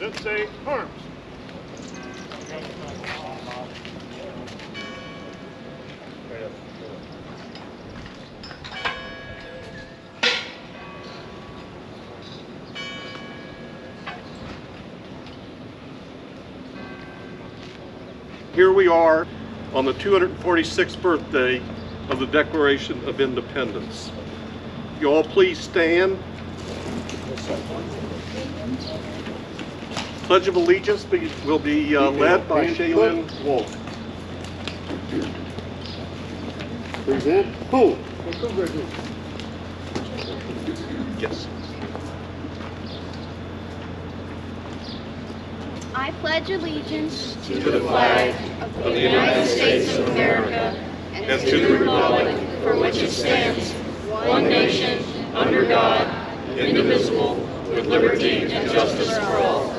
Then say arms. Here we are on the 246th birthday of the Declaration of Independence. You all please stand. Pledge of Allegiance will be led by Shaylin Wolf. Present. Who? Yes. I pledge allegiance to the flag of the United States of America and to the republic for which it stands, one nation, under God, indivisible, with liberty and justice for all.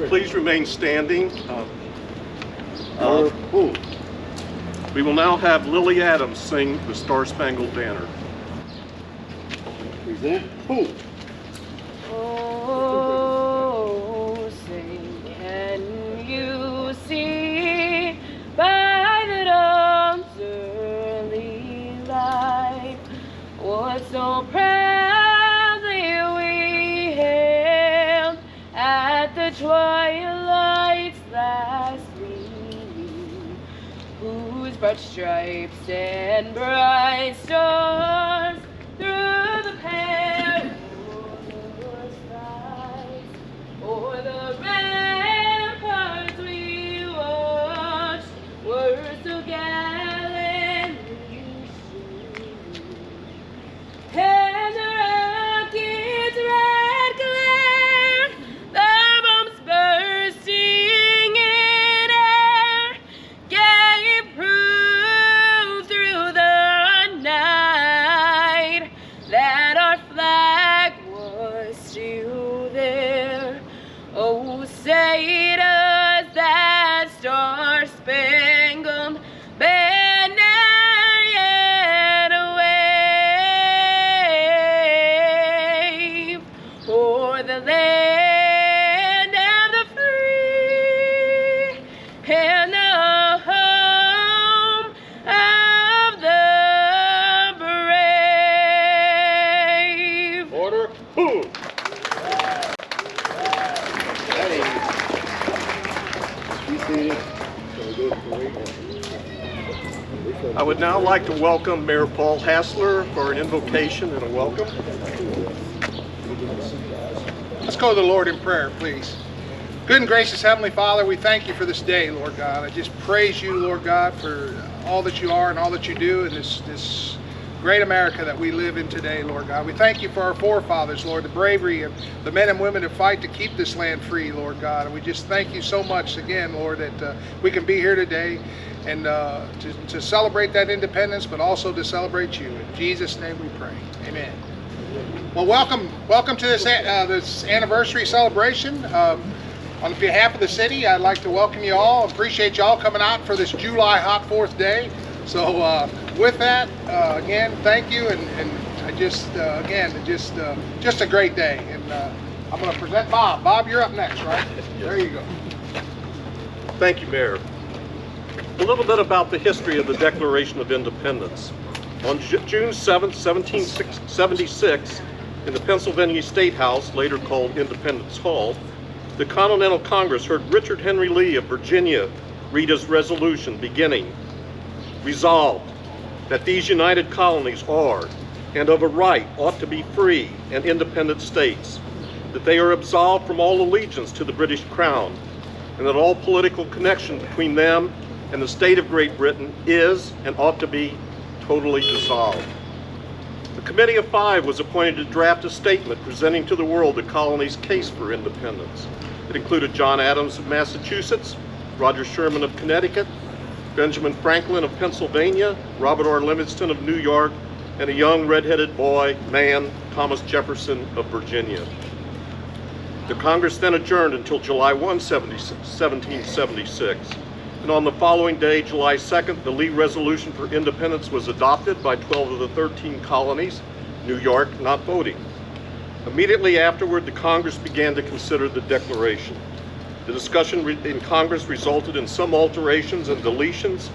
Please remain standing. Who? We will now have Lily Adams sing the Star Spangled Banner. Present. Who? Oh, say, can you see by the dawn's early light what so proudly we hailed at the twilight's last gleaming, whose broad stripes and bright stars through the perilous skies o'er the ramparts we watched were so gallantly streaming, and the rocket's red glare, the bombs bursting in air, gave proof through the night that our flag was still there. Oh, say does that star-spangled banner yet wave o'er the land of the free and the home of the brave? Order. Who? I would now like to welcome Mayor Paul Hassler for an invocation and a welcome. Let's go to the Lord in prayer, please. Good and gracious Heavenly Father, we thank you for this day, Lord God. I just praise you, Lord God, for all that you are and all that you do in this great America that we live in today, Lord God. We thank you for our forefathers, Lord, the bravery of the men and women who fight to keep this land free, Lord God. And we just thank you so much again, Lord, that we can be here today and to celebrate that independence, but also to celebrate you. In Jesus' name we pray. Amen. Well, welcome to this anniversary celebration. On behalf of the city, I'd like to welcome you all. Appreciate you all coming out for this July hot 4th day. So with that, again, thank you, and I just a great day. And I'm going to present Bob. Bob, you're up next, right? Yes. There you go. Thank you, Mayor. A little bit about the history of the Declaration of Independence. On June 7, 1776, in the Pennsylvania State House, later called Independence Hall, the Continental Congress heard Richard Henry Lee of Virginia read his resolution beginning, "Resolved, that these united colonies are, and of a right ought to be free and independent states, that they are absolved from all allegiance to the British Crown, and that all political connection between them and the state of Great Britain is and ought to be totally dissolved." The Committee of Five was appointed to draft a statement presenting to the world the colony's case for independence. It included John Adams of Massachusetts, Roger Sherman of Connecticut, Benjamin Franklin of Pennsylvania, Robert R. Livingston of New York, and a young red-headed man, Thomas Jefferson of Virginia. The Congress then adjourned until July 1, 1776. And on the following day, July 2nd, the Lee Resolution for Independence was adopted by 12 of the 13 colonies, New York not voting. Immediately afterward, the Congress began to consider the Declaration. The discussion in Congress resulted in some alterations and deletions,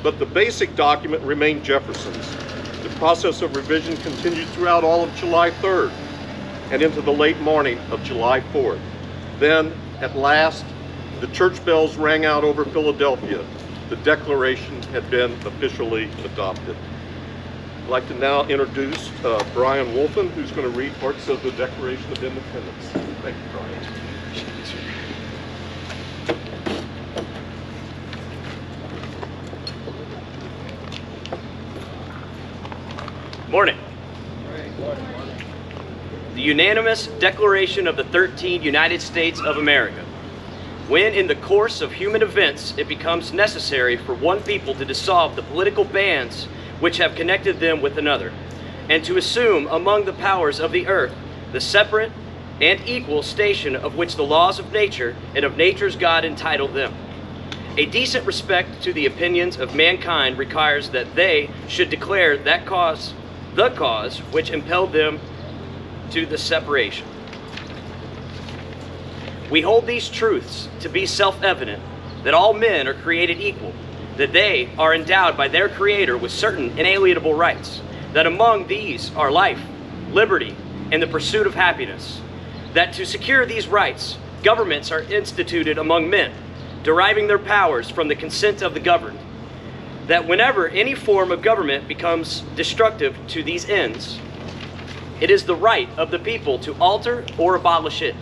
but the basic document remained Jefferson's. The process of revision continued throughout all of July 3rd and into the late morning of July 4th. Then, at last, the church bells rang out over Philadelphia. The Declaration had been officially adopted. I'd like to now introduce Brian Wolfen, who's going to read parts of the Declaration of Independence. Thank you, Brian. Morning. The unanimous Declaration of the 13 United States of America. When in the course of human events it becomes necessary for one people to dissolve the political bands which have connected them with another, and to assume among the powers of the earth the separate and equal station of which the laws of nature and of nature's God entitled them. A decent respect to the opinions of mankind requires that they should declare that the cause which impelled them to the separation. We hold these truths to be self-evident, that all men are created equal, that they are endowed by their Creator with certain inalienable rights, that among these are life, liberty, and the pursuit of happiness, that to secure these rights, governments are instituted among men, deriving their powers from the consent of the governed, that whenever any form of government becomes destructive to these ends, it is the right of the people to alter or abolish it,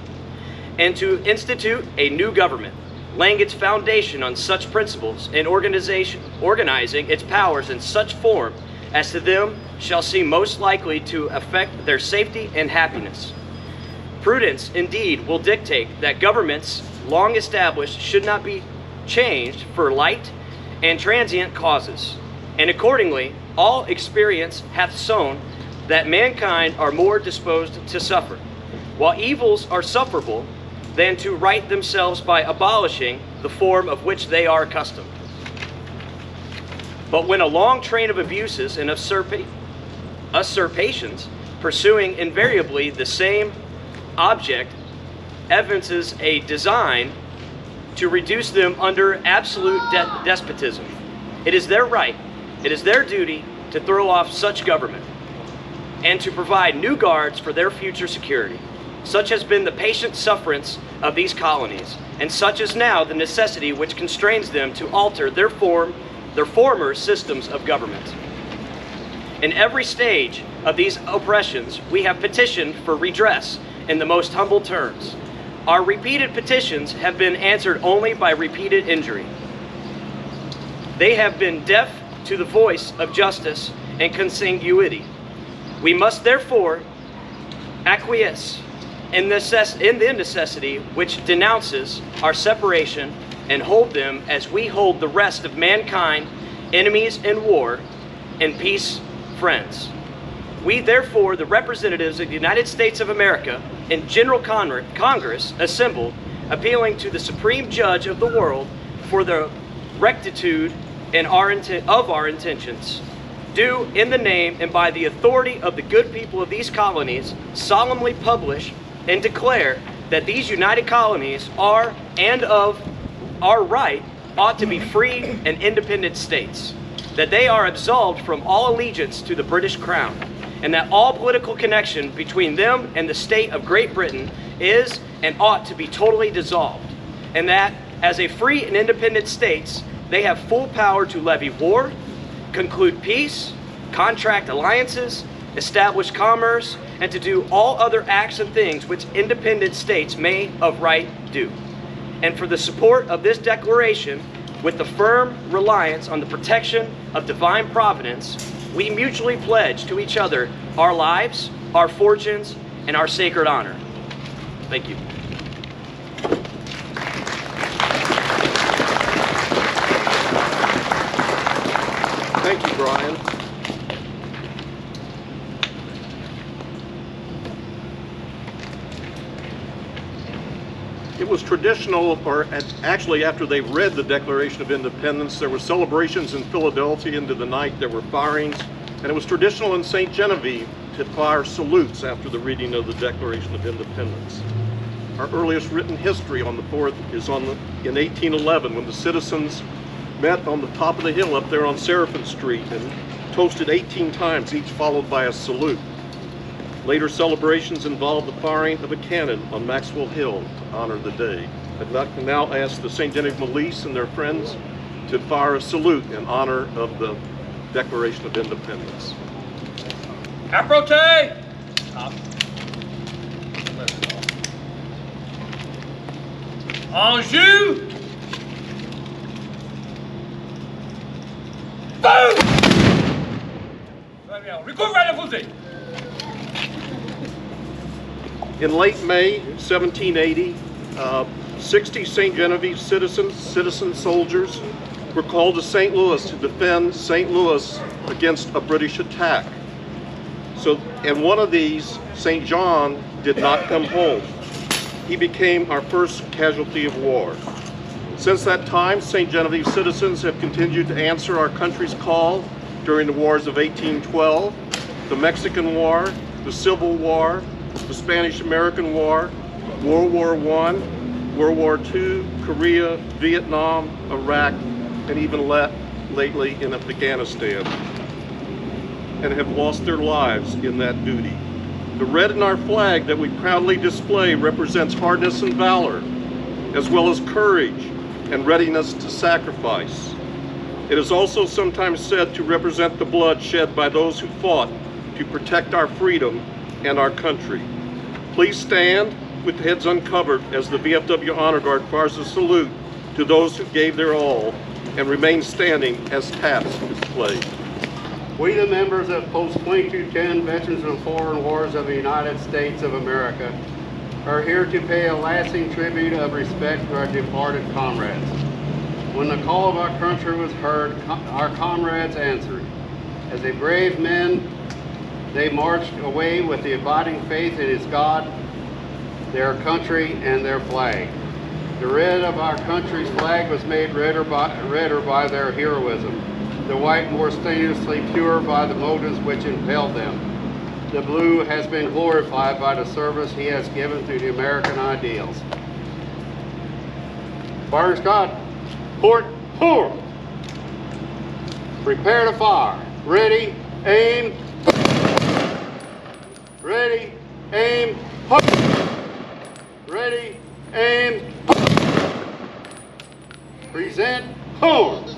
and to institute a new government, laying its foundation on such principles and organizing its powers in such form as to them shall seem most likely to affect their safety and happiness. Prudence, indeed, will dictate that governments long established should not be changed for light and transient causes, and accordingly all experience hath shown that mankind are more disposed to suffer, while evils are sufferable, than to right themselves by abolishing the form of which they are accustomed. But when a long train of abuses and usurpations, pursuing invariably the same object, evinces a design to reduce them under absolute despotism, it is their right, it is their duty to throw off such government, and to provide new guards for their future security. Such has been the patient sufferance of these colonies, and such is now the necessity which constrains them to alter their former systems of government. In every stage of these oppressions, we have petitioned for redress in the most humble terms. Our repeated petitions have been answered only by repeated injury. They have been deaf to the voice of justice and consanguinity. We must therefore acquiesce in the necessity which denounces our separation and hold them as we hold the rest of mankind, enemies in war, and peace friends. We therefore, the representatives of the United States of America in General Congress assembled, appealing to the Supreme Judge of the world for the rectitude and of our intentions, do in the name and by the authority of the good people of these colonies solemnly publish and declare that these united colonies are and of our right ought to be free and independent states, that they are absolved from all allegiance to the British Crown, and that all political connection between them and the state of Great Britain is and ought to be totally dissolved, and that as a free and independent states, they have full power to levy war, conclude peace, contract alliances, establish commerce, and to do all other acts and things which independent states may of right do. And for the support of this declaration, with the firm reliance on the protection of divine providence, we mutually pledge to each other our lives, our fortunes, and our sacred honor. Thank you. Thank you, Brian. It was traditional, or actually after they read the Declaration of Independence, there were celebrations in Philadelphia into the night, there were firings, and it was traditional in Ste Genevieve to fire salutes after the reading of the Declaration of Independence. Our earliest written history on the 4th is in 1811, when the citizens met on the top of the hill up there on Seraphim Street and toasted 18 times, each followed by a salute. Later celebrations involved the firing of a cannon on Maxwell Hill to honor the day. I'd like to now ask the Ste Gen Mo police and their friends to fire a salute in honor of the Declaration of Independence. Patriot! En jus! Boom! Très bien. Recouvre la fusée. In late May 1780, 60 Ste. Genevieve citizen soldiers were called to St. Louis to defend St. Louis against a British attack. And one of these, St. John, did not come home. He became our first casualty of war. Since that time, St. Genevieve citizens have continued to answer our country's call during the wars of 1812, the Mexican War, the Civil War, the Spanish-American War, World War I, World War II, Korea, Vietnam, Iraq, and even lately in Afghanistan, and have lost their lives in that duty. The red in our flag that we proudly display represents hardness and valor, as well as courage and readiness to sacrifice. It is also sometimes said to represent the blood shed by those who fought to protect our freedom and our country. Please stand with heads uncovered as the VFW Honor Guard fires a salute to those who gave their all, and remain standing as taps displayed. We, the members of Post 2210, Veterans of Foreign Wars of the United States of America, are here to pay a lasting tribute of respect to our departed comrades. When the call of our country was heard, our comrades answered. As a brave men, they marched away with the abiding faith in his God, their country, and their flag. The red of our country's flag was made redder by their heroism, the white more stainlessly pure by the motives which impelled them. The blue has been glorified by the service he has given to the American ideals. Firing squad, port, forward. Prepare to fire. Ready, aim. Ready, aim, ready, aim, present, forward.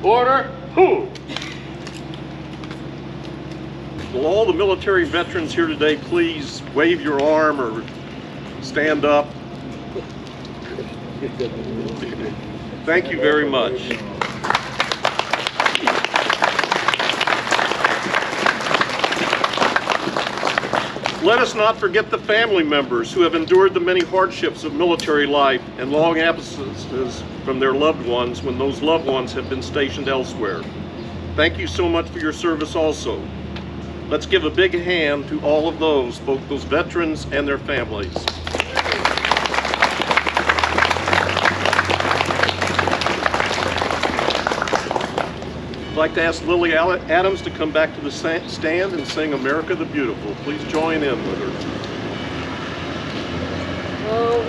Order, move. Will all the military veterans here today please wave your arm or stand up? Thank you very much. Let us not forget the family members who have endured the many hardships of military life and long absences from their loved ones when those loved ones have been stationed elsewhere. Thank you so much for your service also. Let's give a big hand to all of those, both those veterans and their families. I'd like to ask Lily Adams to come back to the stand and sing America the Beautiful. Please join in with her. Oh,